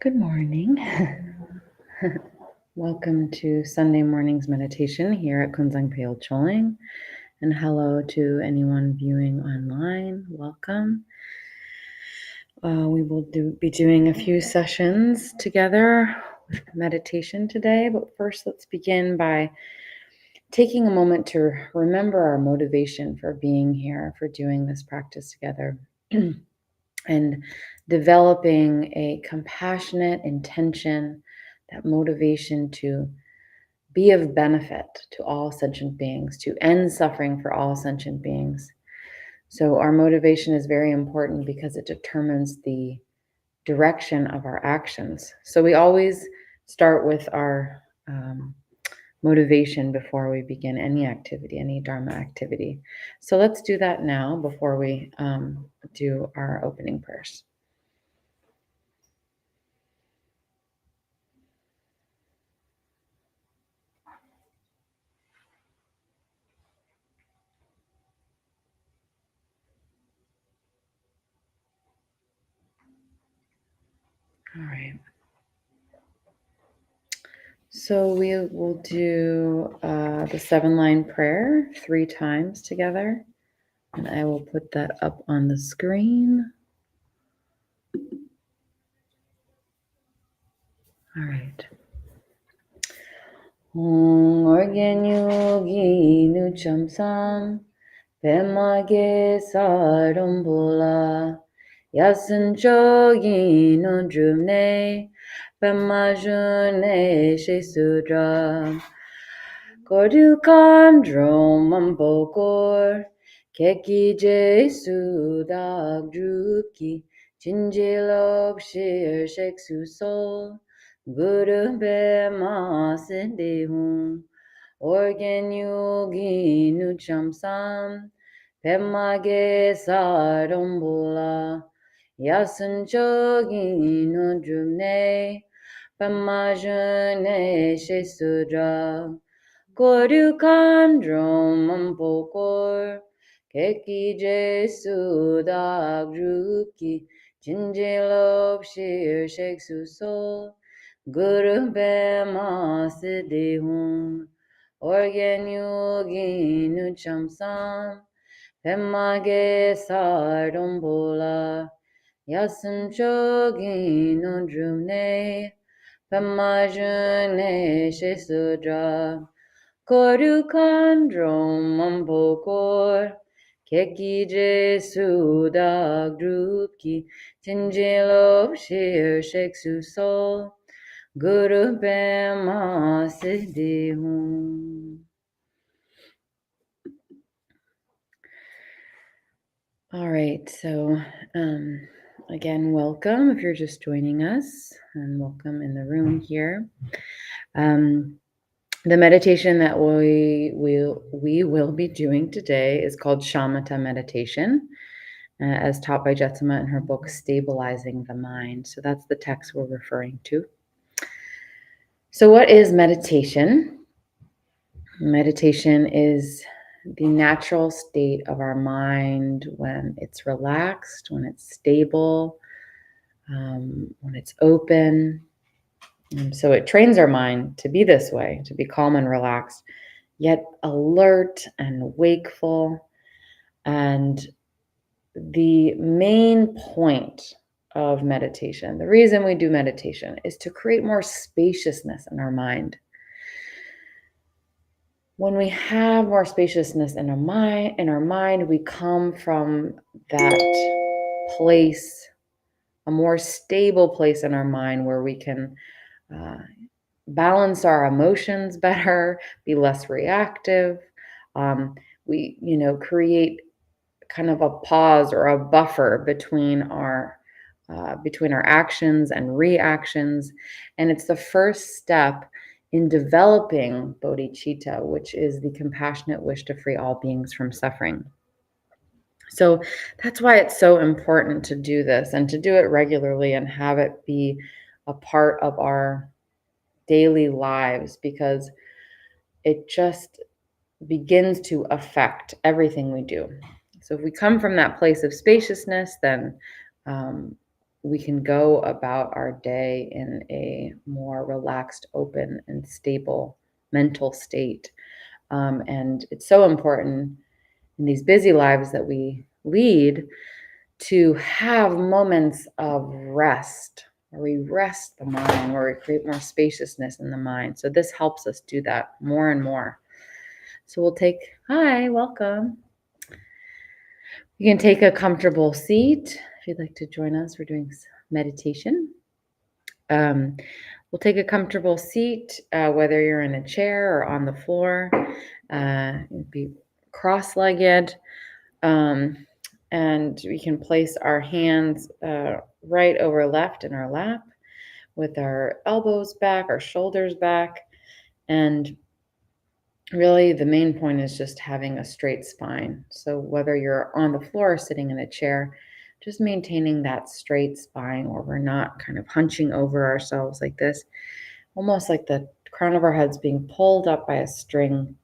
Good morning. Welcome to Sunday morning's meditation here at Kunzang Pale Choling. And hello to anyone viewing online. Welcome. We will be doing a few sessions together with meditation today. But first, let's begin by taking a moment to remember our motivation for being here, for doing this practice together. And developing a compassionate intention, that motivation to be of benefit to all sentient beings, to end suffering for all sentient beings. So our motivation is very important because it determines the direction of our actions. So we always start with our motivation before we begin any activity, any Dharma activity. So let's do that now before we do our opening prayers. All right. So we will do the 7-line prayer 3 times together, and I will put that up on the screen. All right. Organ yogi nuchamsam pemage sarumbola yasun jogi no drumne pemajune shesudra Kodu kandro mambokor keki jesu dag druki chinjilok shir sheksu sol guru be ma sindehum organ yogi nucham sam pemage sarambula yasun chogi no drumne pemajune shesudra Kodu kandro mampokor keki jesu dag druki chinjilop shir sheksu sol guru bema siddhihum organ yogi nucham sam pemage sardombola yasun chogi no drumne pemajune shesudra Kodu kandro mambokor keki jesu dag druki tinjilo shir sheksu sol guru bema siddhihum. All right, so again, welcome if you're just joining us, and welcome in the room here. The meditation that we will be doing today is called Shamatha meditation, as taught by Jetsama in her book, Stabilizing the Mind. So that's the text we're referring to. So what is meditation? Meditation is the natural state of our mind when it's relaxed, when it's stable, when it's open. So it trains our mind to be this way, to be calm and relaxed, yet alert and wakeful. And the main point of meditation, the reason we do meditation, is to create more spaciousness in our mind. When we have more spaciousness in our mind, we come from that place, a more stable place in our mind where we can balance our emotions better, be less reactive. We, create kind of a pause or a buffer between our actions and reactions, and it's the first step in developing bodhicitta, which is the compassionate wish to free all beings from suffering. So that's why it's so important to do this and to do it regularly and have it be a part of our daily lives, because it just begins to affect everything we do. So if we come from that place of spaciousness, then we can go about our day in a more relaxed, open, and stable mental state. And it's so important in these busy lives that we lead to have moments of rest, where we rest the mind, where we create more spaciousness in the mind. So this helps us do that more and more. So we'll take, hi, welcome. You can take a comfortable seat if you'd like to join us. We're doing meditation. We'll take a comfortable seat, whether you're in a chair or on the floor. Be cross-legged. And we can place our hands right over left in our lap with our elbows back, our shoulders back. And really the main point is just having a straight spine. So whether you're on the floor or sitting in a chair, just maintaining that straight spine where we're not kind of hunching over ourselves like this, almost like the crown of our head's being pulled up by a string.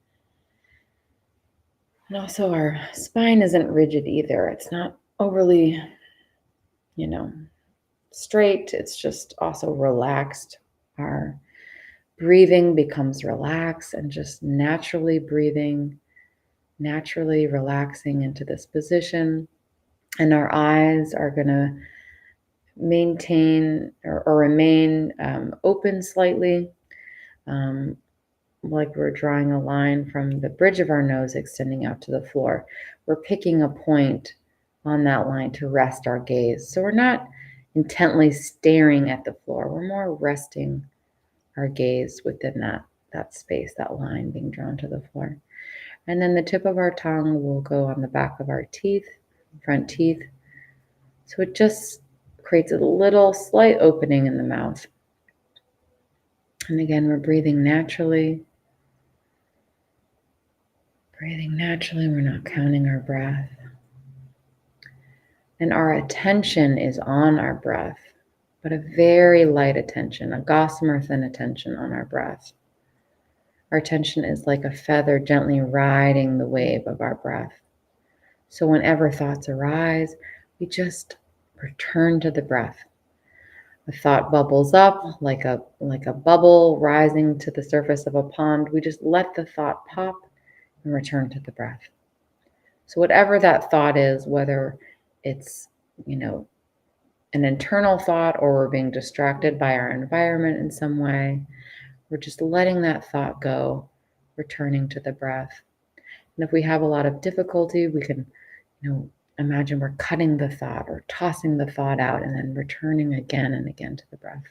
And also our spine isn't rigid either. It's not overly, straight. It's just also relaxed. Our breathing becomes relaxed and just naturally breathing, naturally relaxing into this position. And our eyes are going to maintain or remain open slightly, like we're drawing a line from the bridge of our nose extending out to the floor. We're picking a point on that line to rest our gaze. So we're not intently staring at the floor. We're more resting our gaze within that space, that line being drawn to the floor. And then the tip of our tongue will go on the back of our teeth, front teeth. So it just creates a little slight opening in the mouth. And again, we're breathing naturally. Breathing naturally, we're not counting our breath. And our attention is on our breath, but a very light attention, a gossamer thin attention on our breath. Our attention is like a feather gently riding the wave of our breath. So whenever thoughts arise, we just return to the breath. A thought bubbles up like a bubble rising to the surface of a pond. We just let the thought pop and return to the breath. So whatever that thought is, whether it's, an internal thought or we're being distracted by our environment in some way, we're just letting that thought go, returning to the breath. And if we have a lot of difficulty, we can, imagine we're cutting the thought or tossing the thought out and then returning again and again to the breath.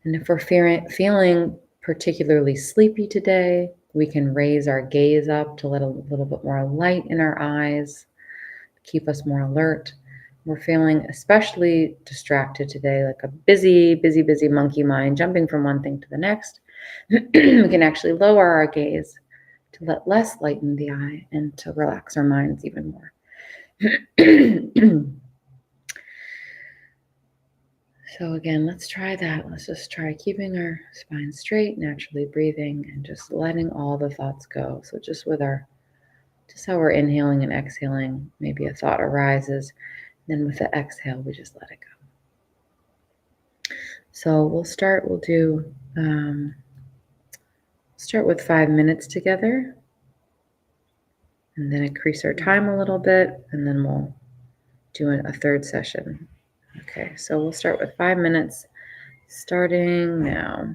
And if we're feeling particularly sleepy today, we can raise our gaze up to let a little bit more light in our eyes, keep us more alert. We're feeling especially distracted today, like a busy monkey mind jumping from one thing to the next. We can actually lower our gaze to let less light in the eye and to relax our minds even more. So again, let's try that. Let's just try keeping our spine straight, naturally breathing, and just letting all the thoughts go. So just how we're inhaling and exhaling, maybe a thought arises. Then with the exhale, we just let it go. So we'll start with 5 minutes together, and then increase our time a little bit, and then we'll do a third session. Okay, so we'll start with 5 minutes, starting now.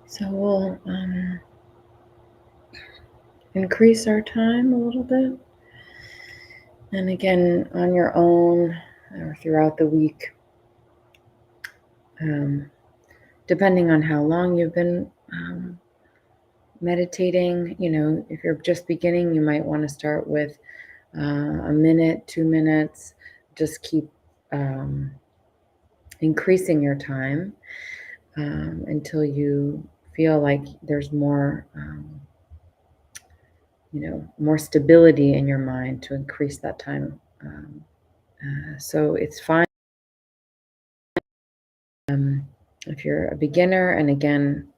So we'll increase our time a little bit. And again, on your own or throughout the week, depending on how long you've been meditating, if you're just beginning, you might want to start with a minute, 2 minutes. Just keep increasing your time until you feel like there's more, more stability in your mind to increase that time. So it's fine if you're a beginner, and again,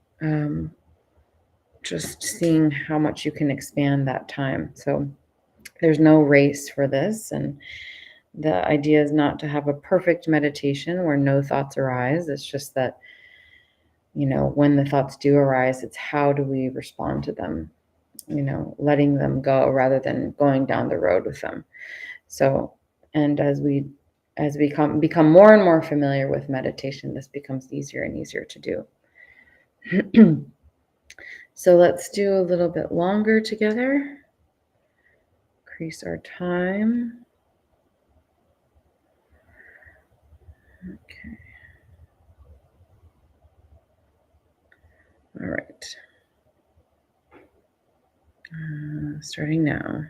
just seeing how much you can expand that time. So there's no race for this, and the idea is not to have a perfect meditation where no thoughts arise. It's just that, when the thoughts do arise, it's how do we respond to them, letting them go rather than going down the road with them. So, and as we become more and more familiar with meditation, this becomes easier and easier to do. So let's do a little bit longer together. Increase our time. Okay. All right. Starting now.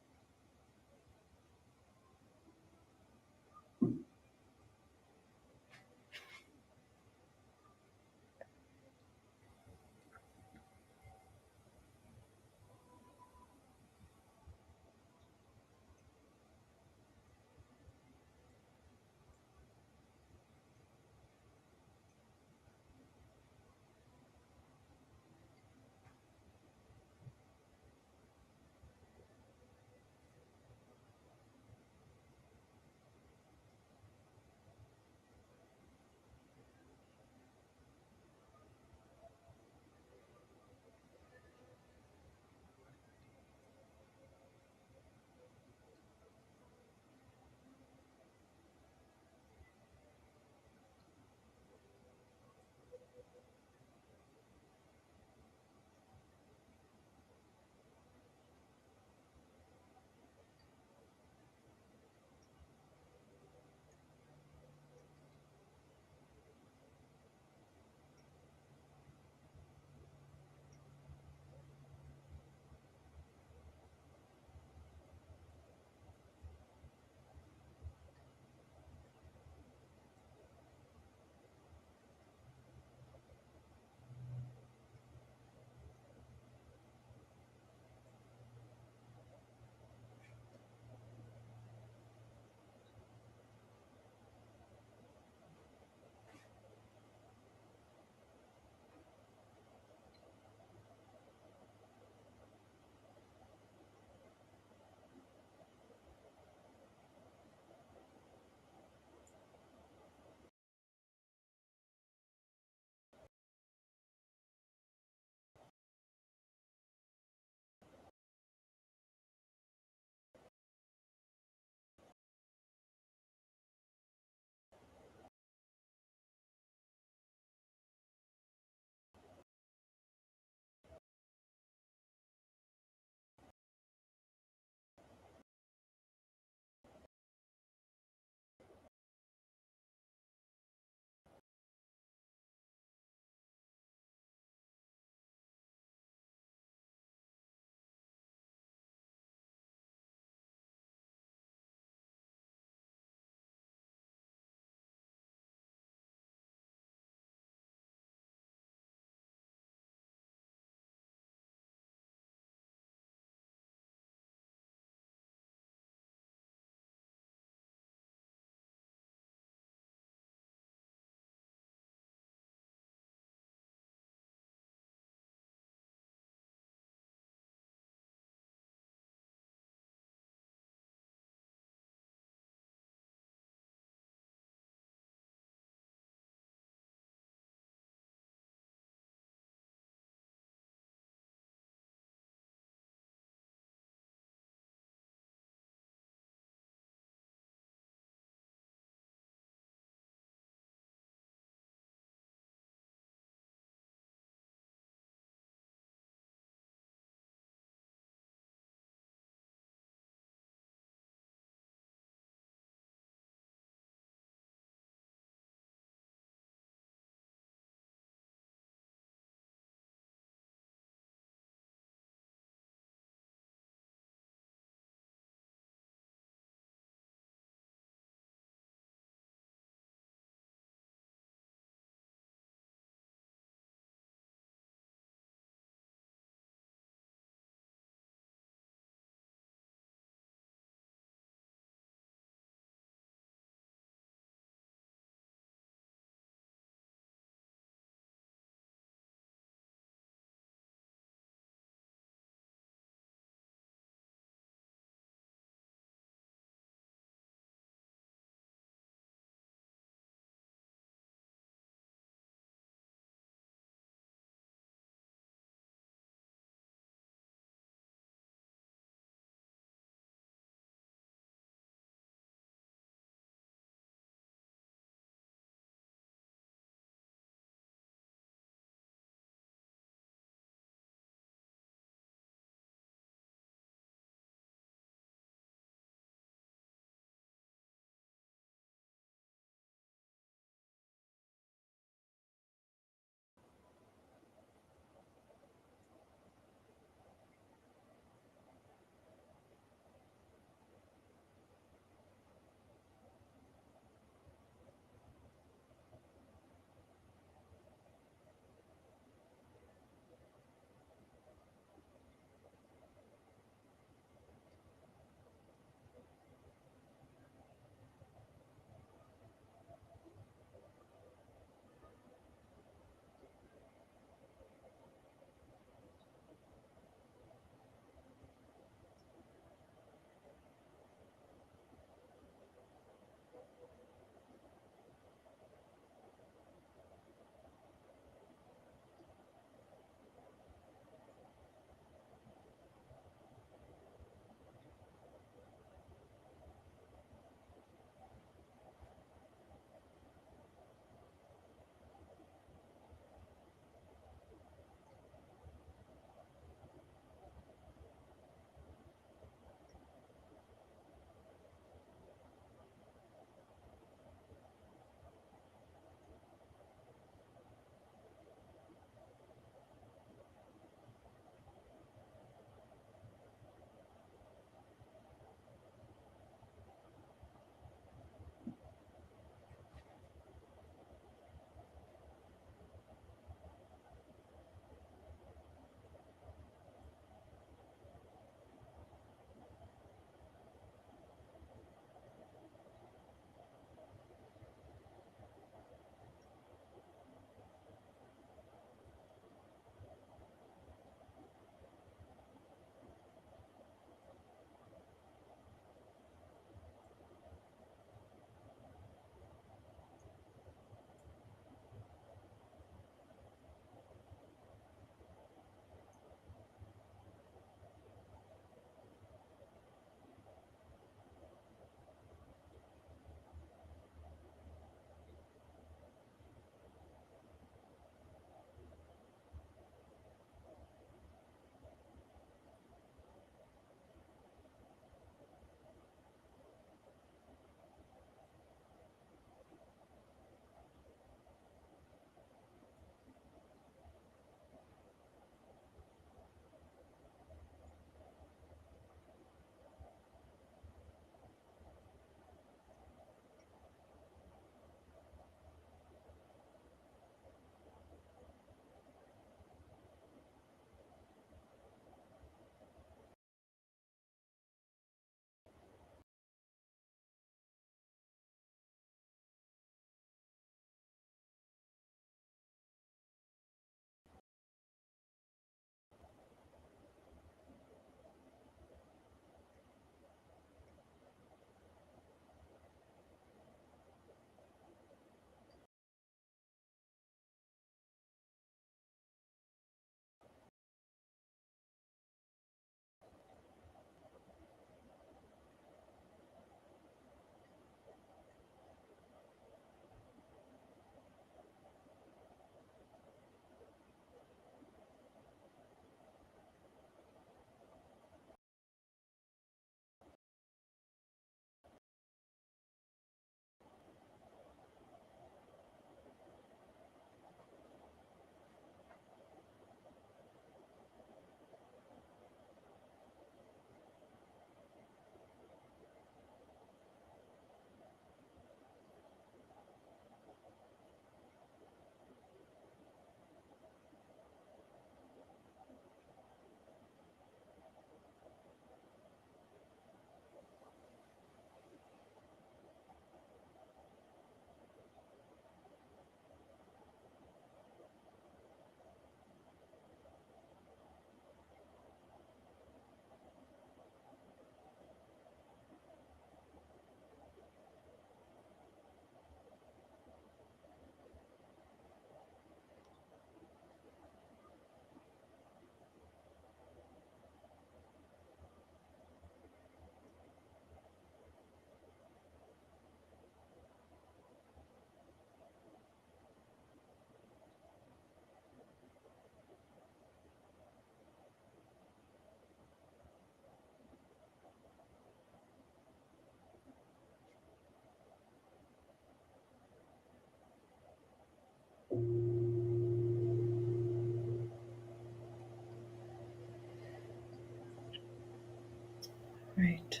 Right.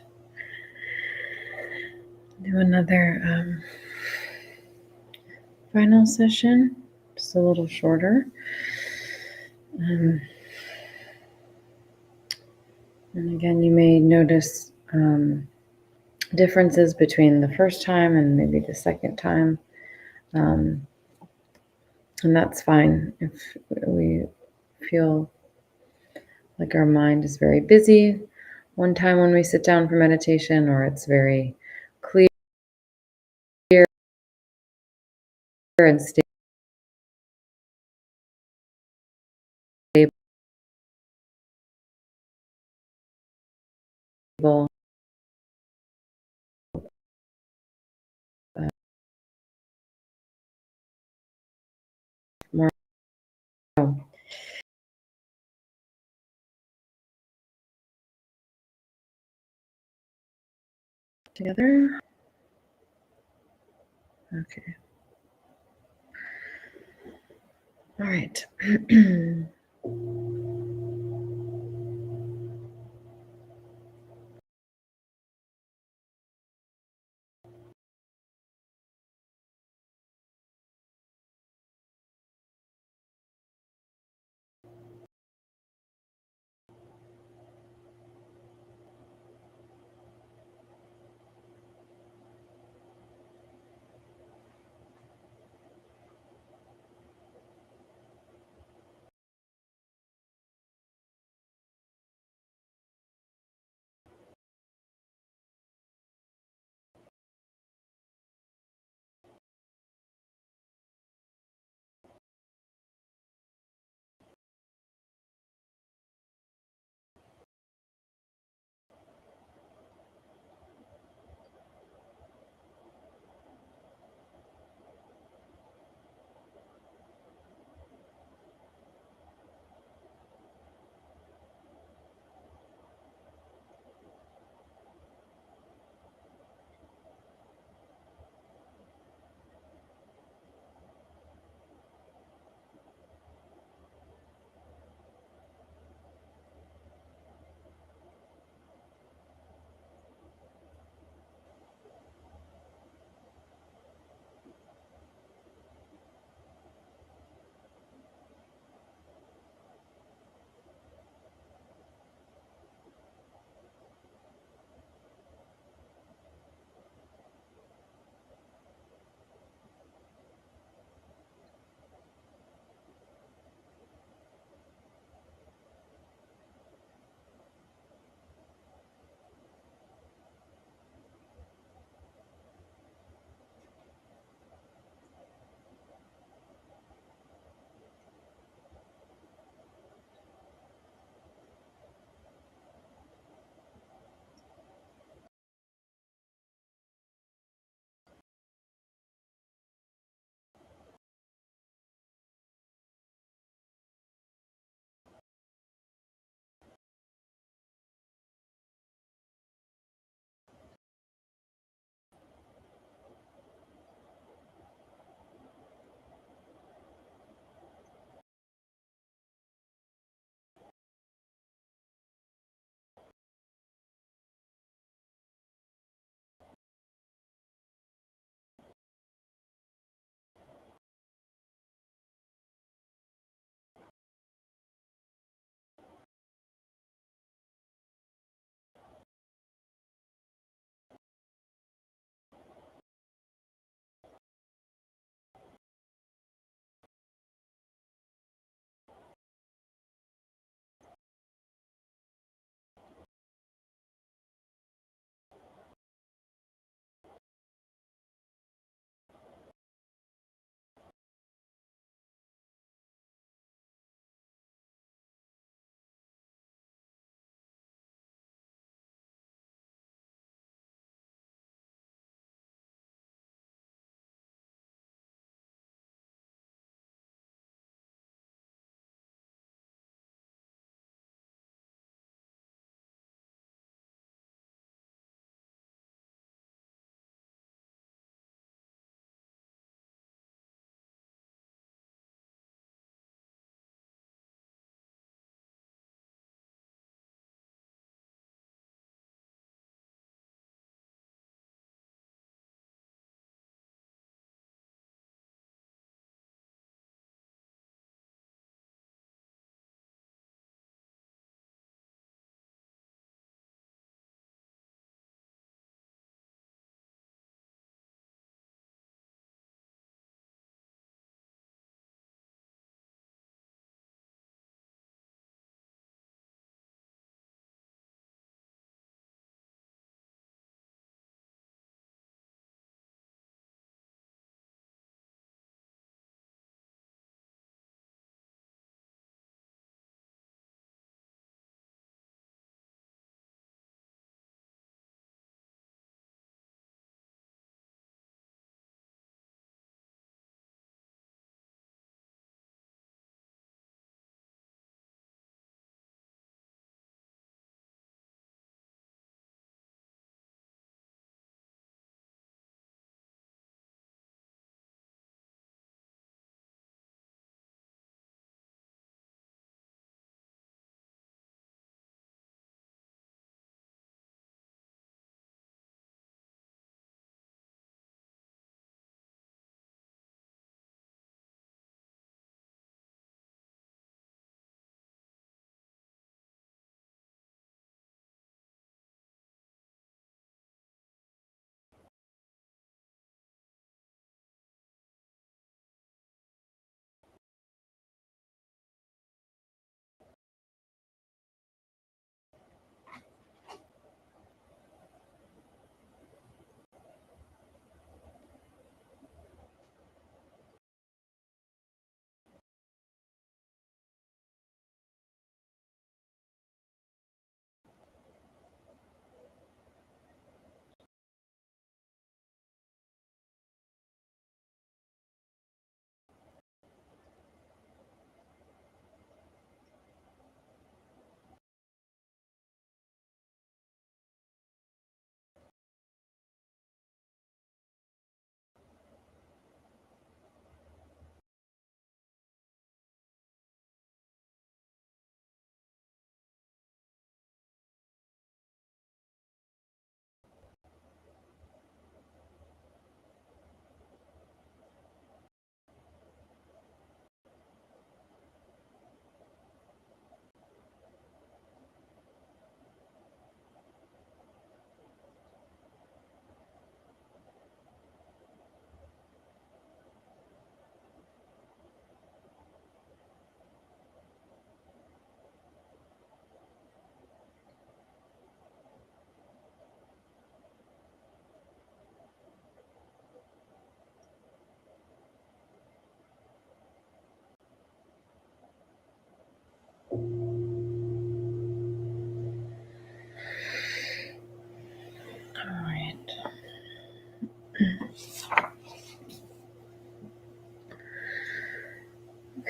Do another final session, just a little shorter. And again, you may notice differences between the first time and maybe the second time. And that's fine if we feel like our mind is very busy one time when we sit down for meditation, or it's very clear and stable. More together. Okay. All right.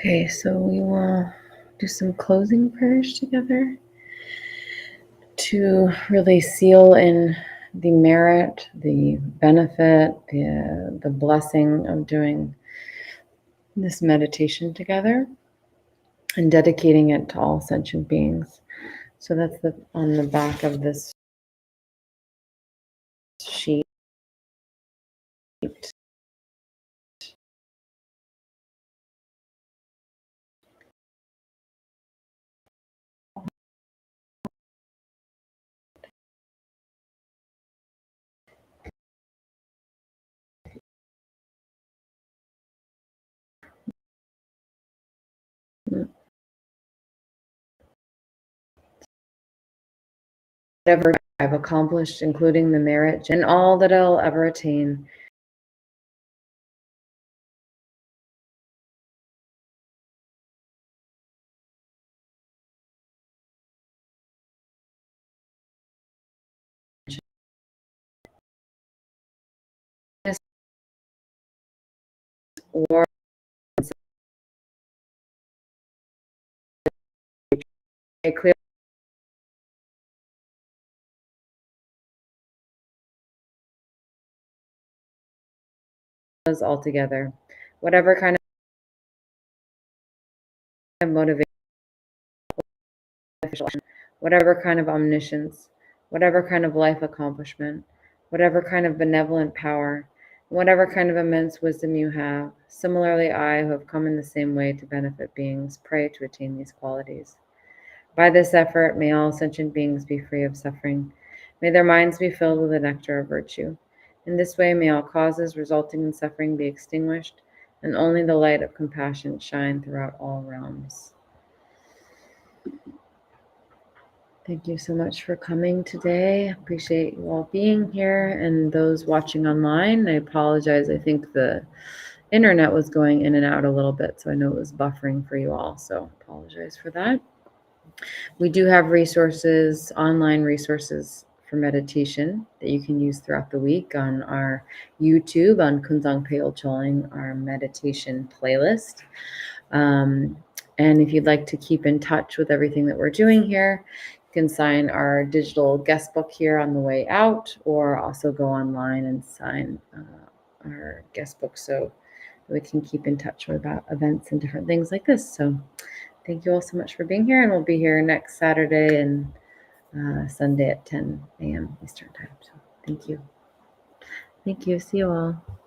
Okay, so we will do some closing prayers together to really seal in the merit, the benefit, the blessing of doing this meditation together and dedicating it to all sentient beings. So that's on the back of this sheet. Whatever I've accomplished, including the merit and all that I'll ever attain. Or clear those altogether. Whatever kind of motivation, whatever kind of omniscience, whatever kind of life accomplishment, whatever kind of benevolent power, whatever kind of immense wisdom you have. Similarly, I, who have come in the same way to benefit beings, pray to attain these qualities. By this effort, may all sentient beings be free of suffering. May their minds be filled with the nectar of virtue. In this way, may all causes resulting in suffering be extinguished, and only the light of compassion shine throughout all realms. Thank you so much for coming today. I appreciate you all being here, and those watching online. I apologize. I think the internet was going in and out a little bit, so I know it was buffering for you all, so apologize for that. We do have resources, online resources for meditation that you can use throughout the week on our YouTube, on Kunzang Pale Choling, our meditation playlist. And if you'd like to keep in touch with everything that we're doing here, you can sign our digital guest book here on the way out, or also go online and sign our guest book so we can keep in touch about events and different things like this. So thank you all so much for being here, and we'll be here next Saturday and Sunday at 10 a.m. Eastern Time. So thank you. Thank you. See you all.